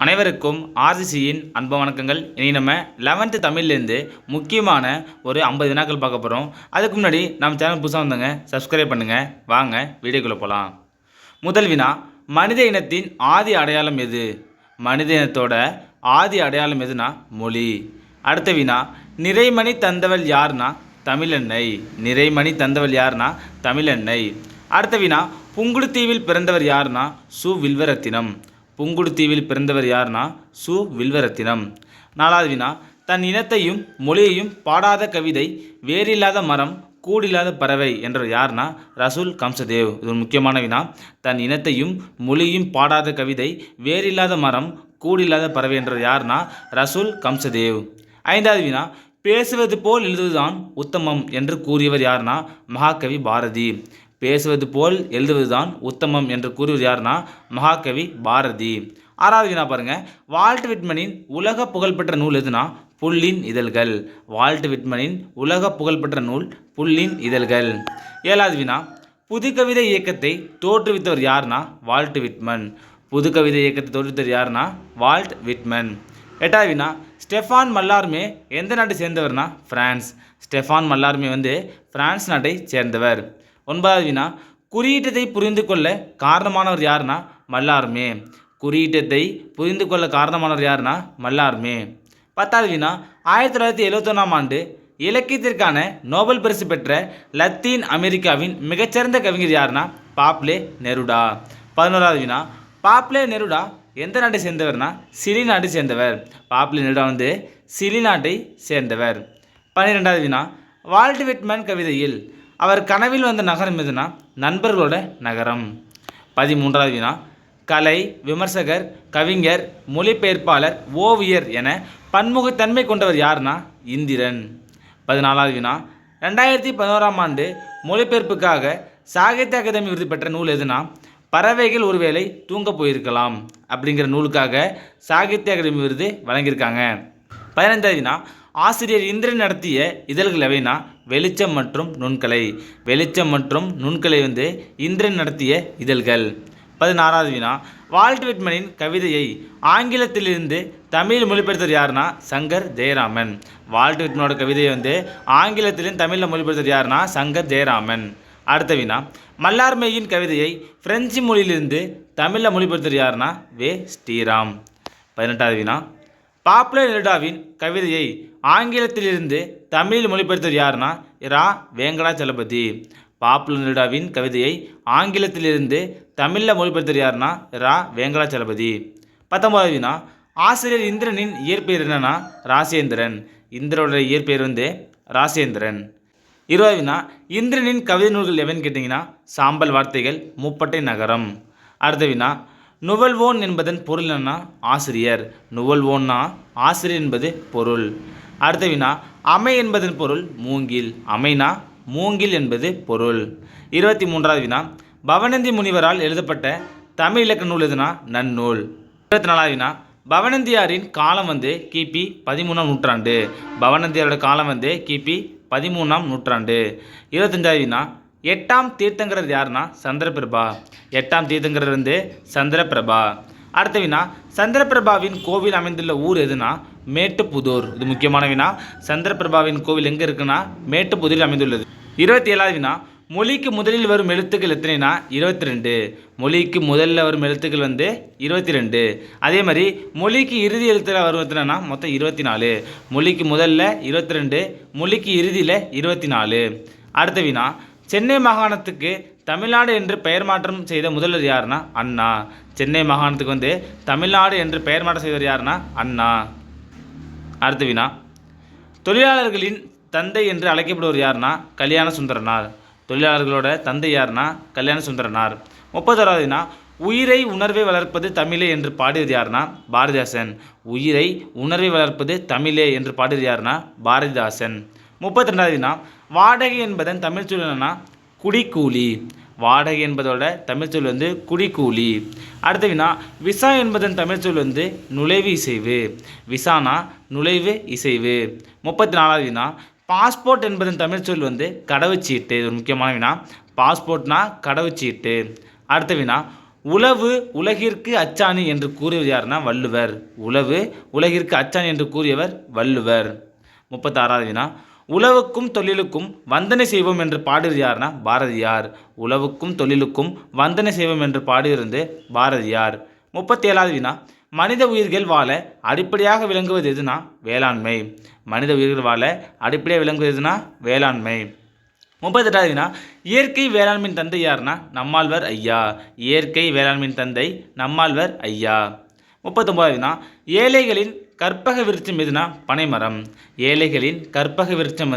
அனைவருக்கும் ஆர்சிசியின் அன்பு வணக்கங்கள். இனி நம்ம 11th தமிழ்லேருந்து முக்கியமான ஒரு 50 வினாக்கள் பார்க்க போகிறோம். அதுக்கு முன்னாடி நம்ம சேனல் புதுசாக வந்தவங்க சப்ஸ்கிரைப் பண்ணுங்கள். வாங்க வீடியோக்குள்ளே போகலாம். முதல் வினா, மனித இனத்தின் ஆதி அடையாளம் எது? மனித இனத்தோட ஆதி அடையாளம் எதுனா மொழி. அடுத்த வினா, நிறைமணி தந்தவள் யார்னா தமிழன்னை. நிறைமணி தந்தவள் யார்னா தமிழன்னை. அடுத்த வினா, புங்குடுதீவில் பிறந்தவர் யார்னா சு வில்வரத்தினம். புங்குடுதீவில் பிறந்தவர் யார்னா சு வில்வரத்தினம். நாலாவது வினா, தன் இனத்தையும் மொழியையும் பாடாத கவிதை வேறில்லாத மரம் கூடில்லாத பறவை என்றவர் யார்னா ரசூல் கம்சதேவ். இது ஒரு முக்கியமான வினா. தன் இனத்தையும் மொழியும் பாடாத கவிதை வேறில்லாத மரம் கூடில்லாத பறவை என்றவர் யார்னா ரசூல் கம்சதேவ். ஐந்தாவது வினா, பேசுவது போல் எழுதுவதுதான் உத்தமம் என்று கூறியவர் யார்னா மகாகவி பாரதி. பேசுவது போல் எழுதுவதுதான் உத்தமம் என்று கூறியவர் யார்னா மகாகவி பாரதி. ஆறாவது வினா பாருங்க, வால்ட் விட்மனின் உலக புகழ்பெற்ற நூல் எதுனா புல்லின் இதழ்கள். வால்ட் விட்மனின் உலக புகழ்பெற்ற நூல் புல்லின் இதழ்கள். ஏழாவது வினா, புதுக்கவிதை இயக்கத்தை தோற்றுவித்தவர் யார்னா வால்ட் விட்மன். புதுக்கவிதை இயக்கத்தை தோற்றுவித்தவர் யார்னா வால்ட் விட்மன். எட்டாவது வினா, ஸ்டெஃபான் மல்லார்மே எந்த நாட்டை சேர்ந்தவர்னா பிரான்ஸ். ஸ்டெஃபான் மல்லார்மே பிரான்ஸ் நாட்டை சேர்ந்தவர். ஒன்பதாவது வினா, குறியீட்டத்தை புரிந்து கொள்ள காரணமானவர் யார்னா மல்லார்மே. குறியீட்டத்தை புரிந்து கொள்ள காரணமானவர் யார்னா மல்லார்மே. பத்தாவது வினா, 1971ஆம் ஆண்டு இலக்கியத்திற்கான நோபல் பரிசு பெற்ற லத்தீன் அமெரிக்காவின் மிகச்சிறந்த கவிஞர் யார்னா பாப்லே நெருடா. 11வது வினா, பாப்லே நெருடா எந்த நாட்டை சேர்ந்தவர்னா சிலி நாட்டை சேர்ந்தவர். பாப்லே நெருடா சிலி நாட்டை சேர்ந்தவர். 12வது வினா, வால்ட் விட்மன் கவிதையில் அவர் கனவில் வந்த நகரம் எதுனா நண்பர்களோட நகரம். 13வது வினா, கலை விமர்சகர், கவிஞர், மொழிபெயர்ப்பாளர், ஓவியர் என பன்முகத்தன்மை கொண்டவர் யார்னா இந்திரன். 14வது வினா, 2011ஆம் ஆண்டு மொழிபெயர்ப்புக்காக சாகித்ய அகாதமி விருது பெற்ற நூல் எதுனா பறவைகள் ஒருவேளை தூங்க போயிருக்கலாம் அப்படிங்கிற நூலுக்காக சாகித்ய அகாதமி விருது வழங்கியிருக்காங்க. 15வது வினா, ஆசிரியர் இந்திரன் நடத்திய இதழ்கள் எவைனா வெளிச்சம் மற்றும் நுண்கலை. வெளிச்சம் மற்றும் நுண்கலை இந்திரன் நடத்திய இதழ்கள். 16வது வினா, வால்ட் விட்மனின் கவிதையை ஆங்கிலத்திலிருந்து தமிழ் மொழிபெயர்த்தவர் யார்னா சங்கர் ஜெயராமன். வால்ட் விட்மனோட கவிதையை ஆங்கிலத்திலிருந்து தமிழில் மொழிபெயர்த்தவர் யார்னா சங்கர் ஜெயராமன். அடுத்த வினா, மல்லார்மேயின் கவிதையை பிரெஞ்சு மொழியிலிருந்து தமிழில் மொழிபெயர்த்தவர் யார்னா வே ஸ்ரீராம். 18வது வினா, பாப்லே நெருடாவின் கவிதையை ஆங்கிலத்திலிருந்து தமிழில் மொழிபெயர்த்தவர் யார்னா ரா வேங்கடாச்சலபதி. பாப்லே நெருடாவின் கவிதையை ஆங்கிலத்திலிருந்து தமிழில் மொழிபெயர்த்தவர் யார்னா ரா வேங்கடாச்சலபதி. 19வது வினா, ஆசிரியர் இந்திரனின் இயற்பெயர் என்னன்னா ராசேந்திரன். இந்திரனோட இயற்பெயர் ராசேந்திரன். 20வது வினா, இந்திரனின் கவிதை நூல்கள் எவன்னு கேட்டிங்கன்னா சாம்பல் வார்த்தைகள், முப்பட்டை நகரம். அடுத்த வினா, நுவல்வோன் என்பதன் பொருள் என்னன்னா ஆசிரியர். நுவல்வோன்னா ஆசிரியர் என்பது பொருள். அடுத்த வினா, அமை என்பதன் பொருள் மூங்கில். அமைனா மூங்கில் என்பது பொருள். 23வது வினா, பவணந்தி முனிவரால் எழுதப்பட்ட தமிழ் இலக்கண நூல் எதுனா நன்னூல். 24வது வினா, பவணந்தியாரின் காலம் கிபி 13ஆம் நூற்றாண்டு. பவணந்தியாரோட காலம் கிபி 13ஆம் நூற்றாண்டு. 25வது வினா, 8ஆம் தீர்த்தங்கரர் யார்னா சந்திரபிரபா. 8ஆம் தீர்த்தங்கரர் சந்திரபிரபா. அடுத்த வினா, சந்திரபிரபாவின் கோவில் அமைந்துள்ள ஊர் எதுனா மேட்டுப்புதூர். இது முக்கியமான வினா. சந்திரபிரபாவின் கோவில் எங்கே இருக்குன்னா மேட்டுப்புதூரில் அமைந்துள்ளது. 27வது வினா, மொழிக்கு முதலில் வரும் எழுத்துக்கள் எத்தனைனா 22. மொழிக்கு முதல்ல வரும் எழுத்துக்கள் 22. அதே மாதிரி மொழிக்கு இறுதி எழுத்துல வரும் எத்தனைனா மொத்தம் 24. மொழிக்கு முதல்ல 22, மொழிக்கு இறுதியில் 24. அடுத்த வினா, சென்னை மாகாணத்துக்கு தமிழ்நாடு என்று பெயர் மாற்றம் செய்த முதல்வர் யாருன்னா அண்ணா. சென்னை மாகாணத்துக்கு தமிழ்நாடு என்று பெயர் மாற்றம் செய்தவர் யாருன்னா அண்ணா. அடுத்த வினா, தொழிலாளர்களின் தந்தை என்று அழைக்கப்படுவர் யாருன்னா கல்யாண சுந்தரனார். தொழிலாளர்களோட தந்தை யாருன்னா கல்யாண சுந்தரனார். 31வது வினா, உயிரை உணர்வை வளர்ப்பது தமிழே என்று பாடியது யாருன்னா பாரதிதாசன். உயிரை உணர்வை வளர்ப்பது தமிழே என்று பாடியது யாருன்னா பாரதிதாசன். 32வது வினா, வாடகை என்பதன் தமிழ் சொல் என்னன்னா குடிக்கூலி. வாடகை என்பதோட தமிழ் சொல் குடிக்கூலி. அடுத்த வினா, விசா என்பதன் தமிழ் சொல் நுழைவு இசைவு. விசானா நுழைவு இசைவு. 34வது வினா, பாஸ்போர்ட் என்பதன் தமிழ் சொல் கடவுச்சீட்டு. இது ஒரு முக்கியமான வினா. பாஸ்போர்ட்னா கடவுச்சீட்டு. அடுத்த வினா, உழவு உலகிற்கு அச்சாணி என்று கூறியவர் யாருன்னா வள்ளுவர். உழவு உலகிற்கு அச்சாணி என்று கூறியவர் வள்ளுவர். 36வது வினா, உழவுக்கும் தொழிலுக்கும் வந்தனை செய்வோம் என்று பாடியவர் யாருன்னா பாரதியார். உழவுக்கும் தொழிலுக்கும் வந்தனை செய்வோம் என்று பாடியிருந்து பாரதியார். 37வது வினா, மனித உயிர்கள் வாழ அடிப்படையாக விளங்குவது எதுனா வேளாண்மை. மனித உயிர்கள் வாழ அடிப்படையாக விளங்குவது எதுனா வேளாண்மை. 38வது வினா, இயற்கை வேளாண்மையின் தந்தை யாருன்னா நம்மாழ்வார் ஐயா. இயற்கை வேளாண்மையின் தந்தை நம்மாழ்வார் ஐயா. 39வது வினா, ஏழைகளின் கற்பக விருட்சம் எதுனா பனைமரம். ஏழைகளின் கற்பக விருட்சம்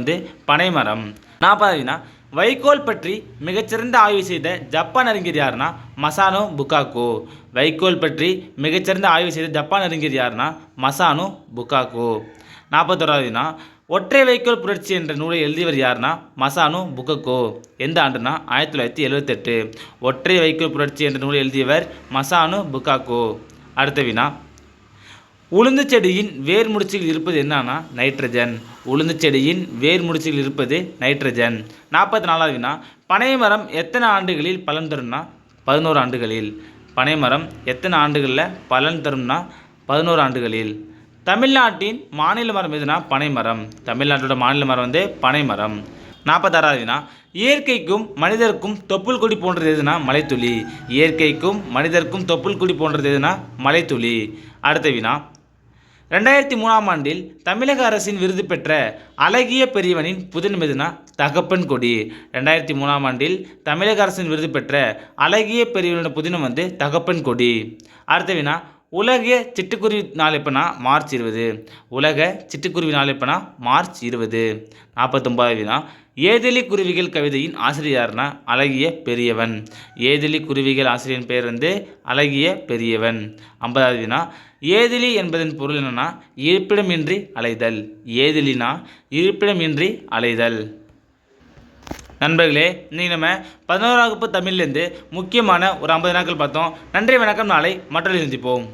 பனைமரம். 40வது வினா, வைக்கோல் பற்றி மிகச்சிறந்த ஆய்வு செய்த ஜப்பான் அறிஞர் யாருன்னா மசானோ புகாகோ. வைக்கோல் பற்றி மிகச்சிறந்த ஆய்வு செய்த ஜப்பான் அறிஞர் யாருன்னா மசானோ புகாகோ. 41வது வினா, ஒற்றை வைக்கோல் புரட்சி என்ற நூலை எழுதியவர் யாருன்னா மசானோ புகாகோ. எந்த ஆண்டுனா 1978. ஒற்றை வைக்கோல் புரட்சி என்ற நூலை எழுதியவர் மசானோ புகாகோ. அடுத்த வினா, உளுந்து செடியின் வேர் முடிச்சுகள் இருப்பது என்னன்னா நைட்ரஜன். உளுந்து செடியின் வேர் முடிச்சுகள் இருப்பது நைட்ரஜன். 44வது வினா, பனைமரம் எத்தனை ஆண்டுகளில் பலன் தரும்னா 11 ஆண்டுகளில். பனைமரம் எத்தனை ஆண்டுகளில் பலன் தரும்னா 11 ஆண்டுகளில். தமிழ்நாட்டின் மாநில மரம் எதுனா பனைமரம். தமிழ்நாட்டோட மாநில மரம் பனைமரம். 46வது வினா, இயற்கைக்கும் மனிதருக்கும் தொப்புள் கொடி போன்றது எதுனா மலைத்துளி. இயற்கைக்கும் மனிதருக்கும் தொப்புள் கொடி போன்றது எதுனா மலைத்துளி. அடுத்த வினா, 2003ஆம் ஆண்டில் தமிழக அரசின் விருது பெற்ற அழகிய பெரியவனின் புதினம் எதுனா தகப்பன் கொடி. 2003ஆம் ஆண்டில் தமிழக அரசின் விருது பெற்ற அழகிய பெரியவனோட புதினம் தகப்பன் கொடி. அடுத்த வினா, உலக சிட்டுக்குருவி நாள் எப்போனா மார்ச் 20. உலக சிட்டுக்குருவி நாள் எப்போனா மார்ச் 20. 49வது வினா, ஏதிலி குருவிகள் கவிதையின் ஆசிரியர் யாருன்னா அழகிய பெரியவன். ஏதிலி குருவிகள் ஆசிரியரின் பெயர் அழகிய பெரியவன். 50வது வினா, ஏதிலி என்பதன் பொருள் என்னன்னா இருப்பிடமின்றி அலைதல். ஏதிலினா இருப்பிடமின்றி அலைதல். நண்பர்களே, இன்றைக்கி நம்ம 11ஆம் வகுப்பு தமிழ்லேருந்து முக்கியமான ஒரு 50 வினாக்கள் பார்த்தோம். நன்றி, வணக்கம். நாளை மற்றொரு சந்திப்போம்.